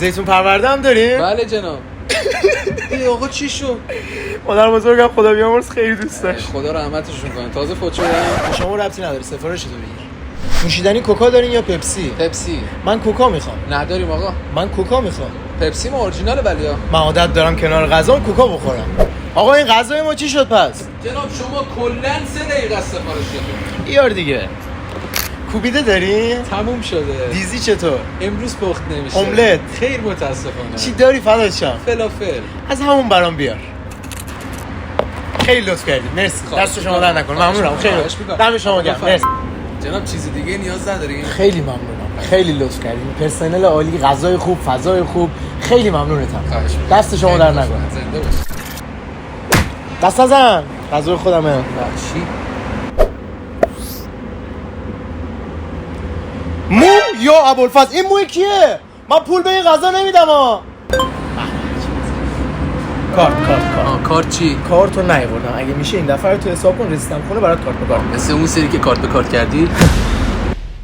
زیتون پرورده هم داریم؟ بله جناب. ای آقا چی شد؟ مادر بزرگم خدا بیامرز خیلی دوست داشت. خدا رحمتشون کنه. تازه فوت شدن. شما ربطی نداره، سفارش تو بگیر. نوشیدنی کوکا دارین یا پپسی؟ پپسی. من کوکا میخوام. نداریم آقا. من کوکا میخوام. پپسی ما اورجیناله ولی من عادت دارم کنار غذا کوکا بخورم. آقا این غذای ما چی شد پس؟ جناب شما کلاً 3 دقیقه است سفارش دادید. بیار دیگه. کوبیده دارین؟ تموم شده. دیزی چطور؟ امروز پخت نمیشه. املت. خیر متاسفانه. چی داری فدات شم؟ فلافل. از همون برام بیار. خیلی لطف کردید. مرسی. دست شما در نکنه. ممنونم. خیلی. دم شما گرم. مرسی. جناب چیز دیگه نیاز ندارین؟ خیلی ممنونم. خیلی لطف کردید. پرسنل عالی، غذای خوب، فضای خوب. خیلی ممنونتم. دست شما در نکنه. زنده باش. دست نزن. غذای خودمه. چی؟ مو یا ابوالفضل این موی کیه؟ من پول به این غذا نمیدم ها. کارت چی؟ کارتو نیاوردم. اگه میشه این دفعه تو حساب کن رسیدم خونه برات کارت به کارت. مثل اون سری که کارت به کارت کردی؟